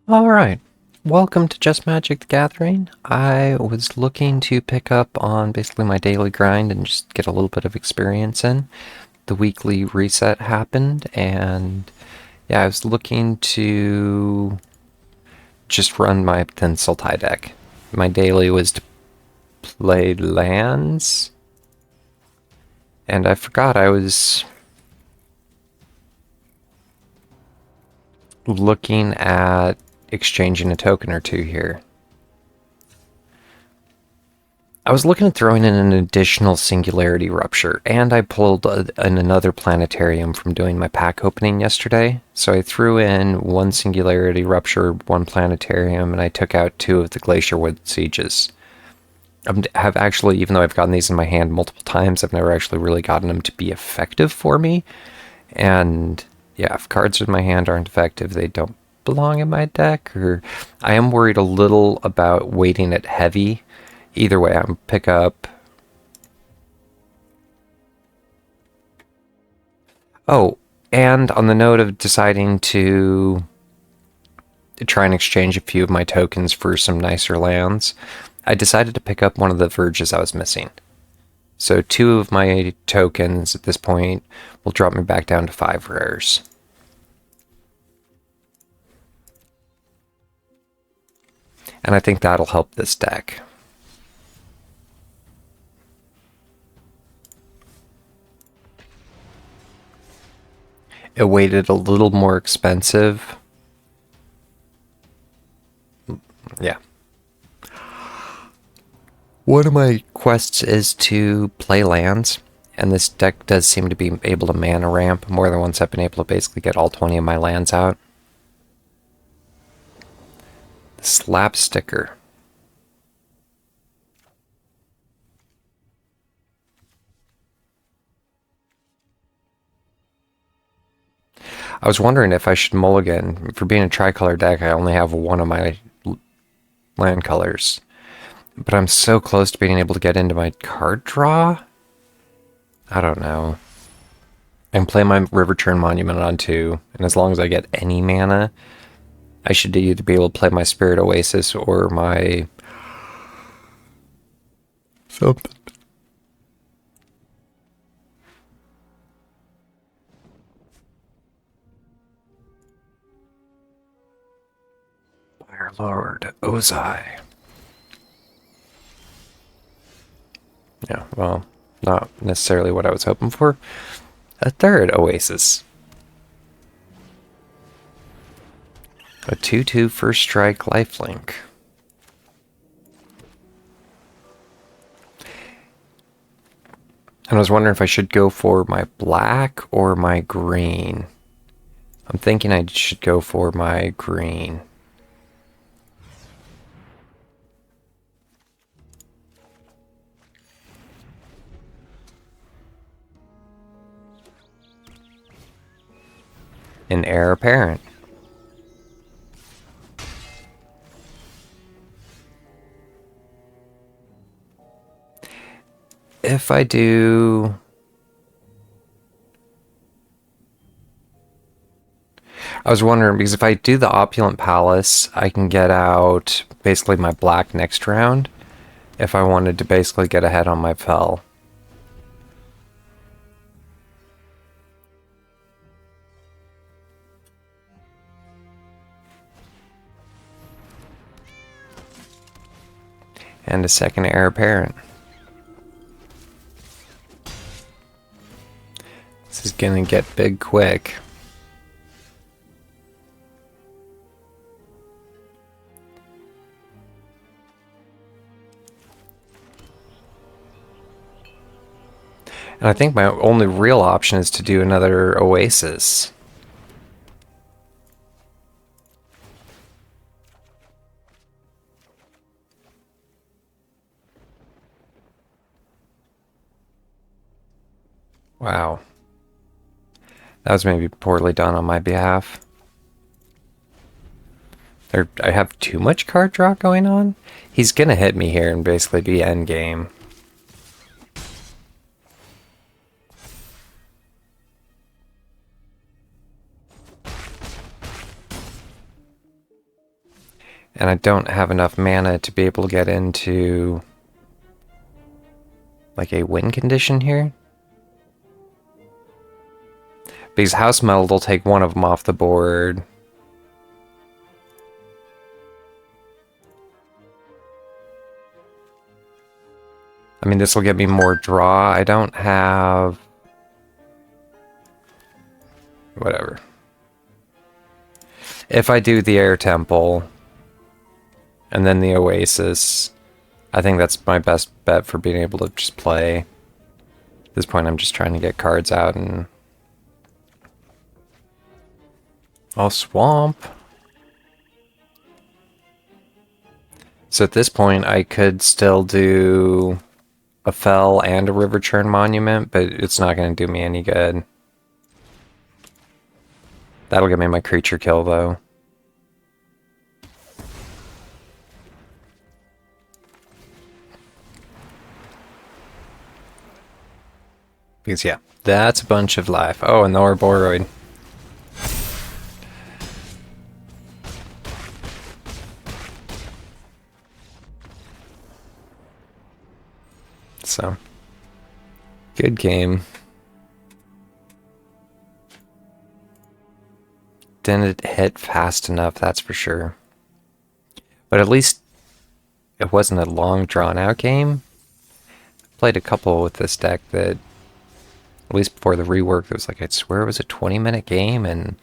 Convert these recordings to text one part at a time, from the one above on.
All right. Welcome to Just Magic the Gathering. I was looking to pick up on basically my daily grind and just get a little bit of experience in. The weekly reset happened, and yeah, I was looking to just run my Thin Sultai deck. My daily was to play lands, and I forgot I was looking at exchanging a token or two here. I was looking at throwing in an additional Singularity Rupture, and I pulled another Planetarium from doing my pack opening yesterday. So I threw in one Singularity Rupture, one Planetarium, and I took out two of the Glacierwood Sieges. Have actually, even though I've gotten these in my hand multiple times, I've never actually really gotten them to be effective for me. And yeah, if cards in my hand aren't effective, they don't belong in my deck. Or I am worried a little about weighting it heavy. Either way, I'm pick up. Oh, and on the note of deciding to try and exchange a few of my tokens for some nicer lands, I decided to pick up one of the verges I was missing. So two of my tokens at this point will drop me back down to 5 rares. And I think that'll help this deck. It weighted a little more expensive. Yeah. One of my quests is to play lands, and this deck does seem to be able to mana ramp. More than once I've been able to basically get all 20 of my lands out. The Slap Sticker. I was wondering if I should mulligan. For being a tricolor deck, I only have one of my land colors. But I'm so close to being able to get into my card draw. I don't know. I can play my Riverturn Monument on 2, and as long as I get any mana, I should either be able to play my Spirit Oasis or my something. Fire Lord Ozai. Yeah, well, not necessarily what I was hoping for. A third Oasis. A 2/2 first strike lifelink. And I was wondering if I should go for my black or my green. I'm thinking I should go for my green. An heir apparent. If I do... I was wondering, because if I do the Opulent Palace, I can get out basically my black next round. If I wanted to basically get ahead on my Fel. And a second heir apparent. This is gonna get big quick. And I think my only real option is to do another Oasis. Wow. That was maybe poorly done on my behalf. I have too much card draw going on? He's gonna hit me here and basically be endgame. And I don't have enough mana to be able to get into like a win condition here. Because House Meld will take one of them off the board. I mean, this will get me more draw. I don't have... Whatever. If I do the Air Temple and then the Oasis, I think that's my best bet for being able to just play. At this point, I'm just trying to get cards out and... I'll swamp. So at this point, I could still do a Fell and a River Churn Monument, but it's not going to do me any good. That'll give me my creature kill, though. Because, yeah, that's a bunch of life. Oh, and the Ouroboros. So, good game. Didn't hit fast enough, that's for sure. But at least it wasn't a long, drawn-out game. Played a couple with this deck that, at least before the rework, it was like, I swear it was a 20-minute game, and...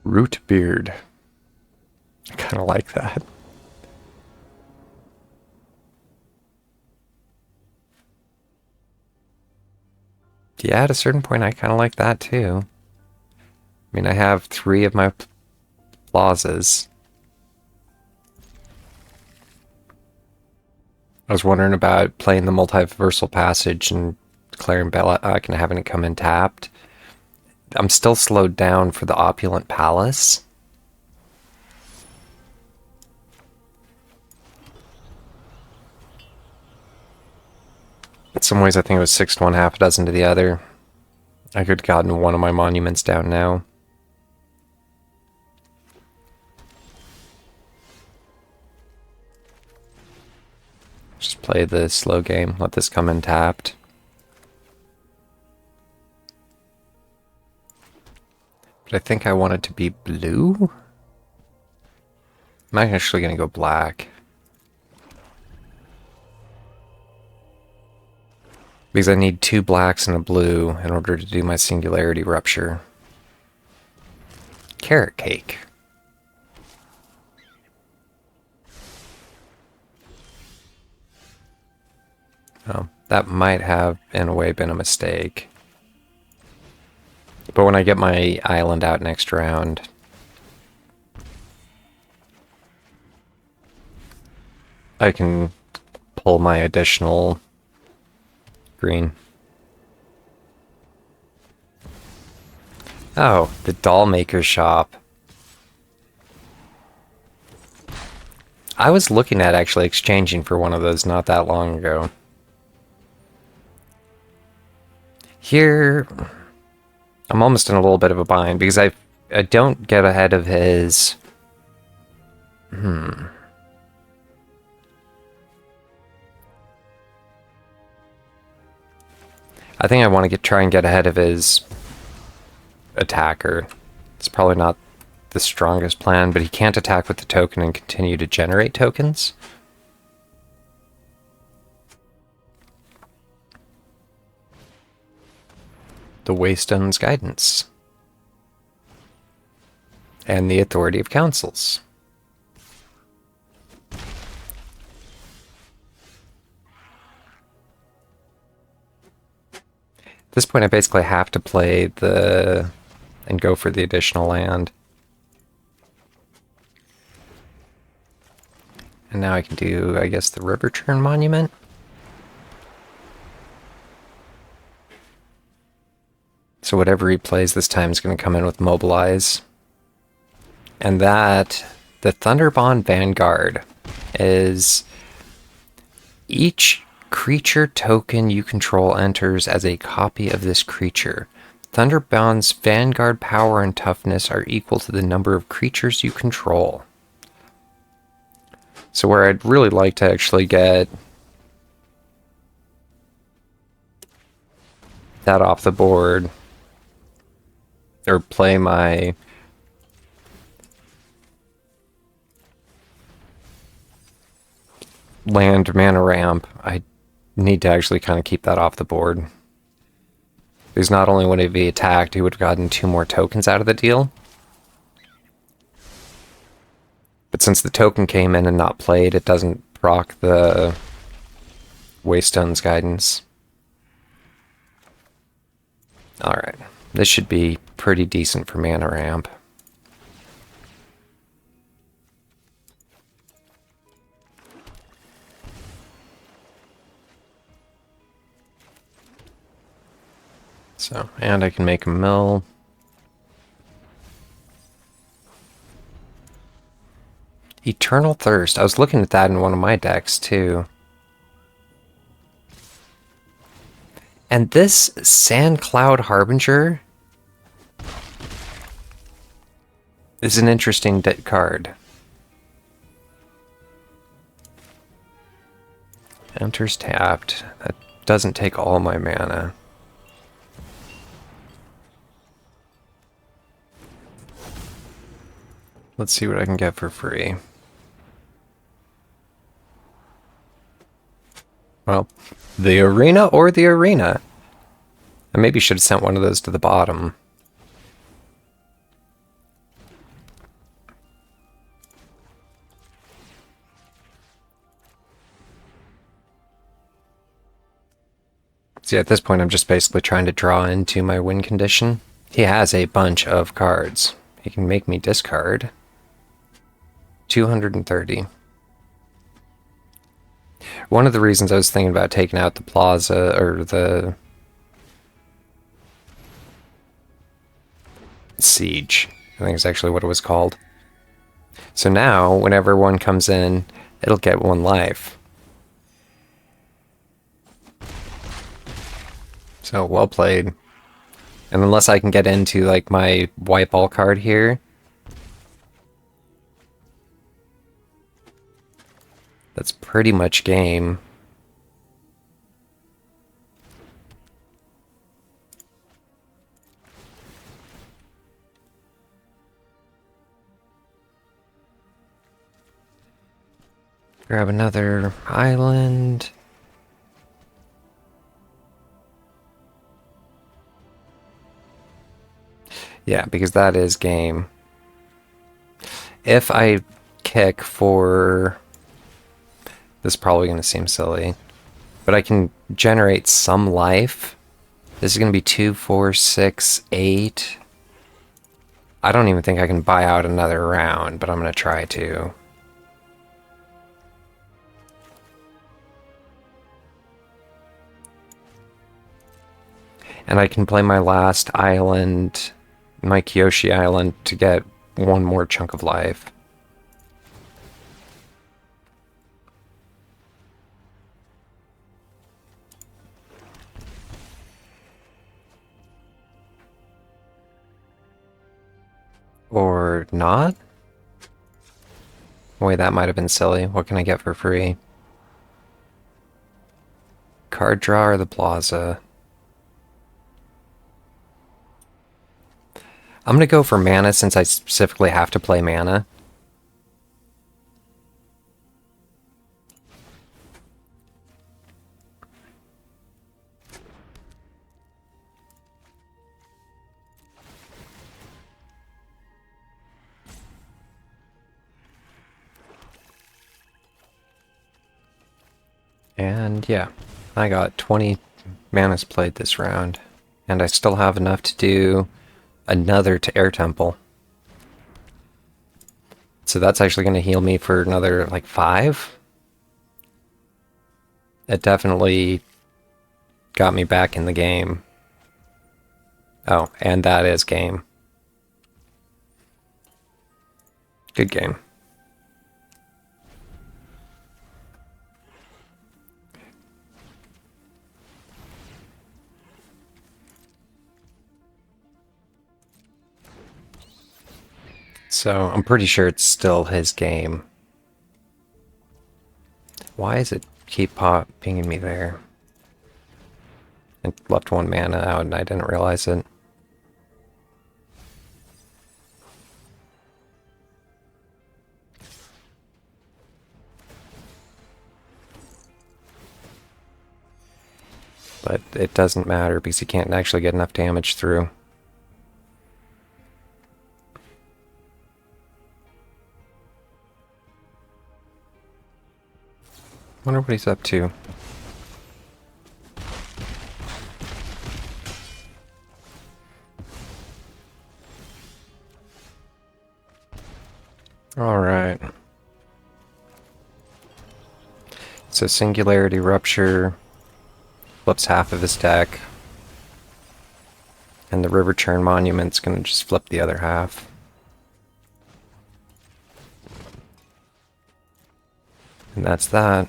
Root Beard. I kind of like that. Yeah, at a certain point, I kind of like that too. I mean, I have 3 of my plazas. I was wondering about playing the Multiversal Passage and declaring Belloc and having it come in tapped. I'm still slowed down for the Opulent Palace. In some ways, I think it was 6 to 1, half a dozen to the other. I could have gotten one of my monuments down now. Just play the slow game, let this come in tapped. But I think I want it to be blue? I'm actually going to go black. Because I need 2 blacks and a blue in order to do my Singularity Rupture. Carrot Cake. Oh, that might have, in a way, been a mistake. But when I get my island out next round... I can pull my additional green. Oh, the doll maker shop. I was looking at actually exchanging for one of those not that long ago. Here, I'm almost in a little bit of a bind because I don't get ahead of his... I think I want to try and get ahead of his attacker. It's probably not the strongest plan, but he can't attack with the token and continue to generate tokens. The Waystone's Guidance. And the Authority of Councils. At this point, I basically have to play the... and go for the additional land. And now I can do, I guess, the River Churn Monument. So whatever he plays this time is going to come in with Mobilize. And that The Thunderbond Vanguard is each creature token you control enters as a copy of this creature. Thunderbond's Vanguard power and toughness are equal to the number of creatures you control. So where I'd really like to actually get that off the board, or play my land mana ramp, I need to actually kind of keep that off the board. Because not only would it be attacked, he would have gotten 2 more tokens out of the deal. But since the token came in and not played, it doesn't proc the Waystone's Guidance. Alright, this should be pretty decent for mana ramp. So, and I can make a mill. Eternal Thirst. I was looking at that in one of my decks, too. And this Sand Cloud Harbinger is an interesting card. Enters tapped. That doesn't take all my mana. Let's see what I can get for free. Well, the arena or the arena. I maybe should have sent one of those to the bottom. See, at this point, I'm just basically trying to draw into my win condition. He has a bunch of cards. He can make me discard 230. One of the reasons I was thinking about taking out the Plaza, or the Siege, I think is actually what it was called. So now, whenever one comes in, it'll get 1 life. So, well played. And unless I can get into, like, my wipe all card here, that's pretty much game. Grab another island. Yeah, because that is game. If I kick for... This is probably going to seem silly, but I can generate some life. This is going to be 2, 4, 6, 8. I don't even think I can buy out another round, but I'm going to try to. And I can play my last island, my Kyoshi Island, to get 1 more chunk of life. Or not? Wait, that might have been silly. What can I get for free? Card draw or the Plaza? I'm going to go for mana since I specifically have to play mana. And yeah, I got 20 manas played this round. And I still have enough to do another to Air Temple. So that's actually going to heal me for another, like, 5. It definitely got me back in the game. Oh, and that is game. Good game. So I'm pretty sure it's still his game. Why is it keep pinging me there? It left one mana out and I didn't realize it. But it doesn't matter because he can't actually get enough damage through. Wonder what he's up to. Alright. So Singularity Rupture flips half of his deck. And the River Churn Monument's gonna just flip the other half. And that's that.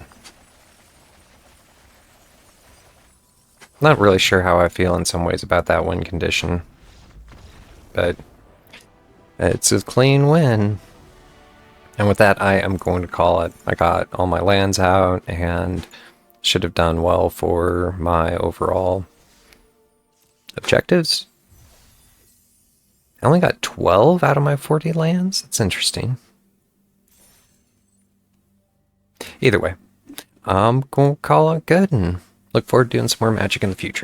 Not really sure how I feel in some ways about that win condition. But it's a clean win. And with that, I am going to call it. I got all my lands out and should have done well for my overall objectives. I only got 12 out of my 40 lands. That's interesting. Either way, I'm going to call it good and look forward to doing some more Magic in the future.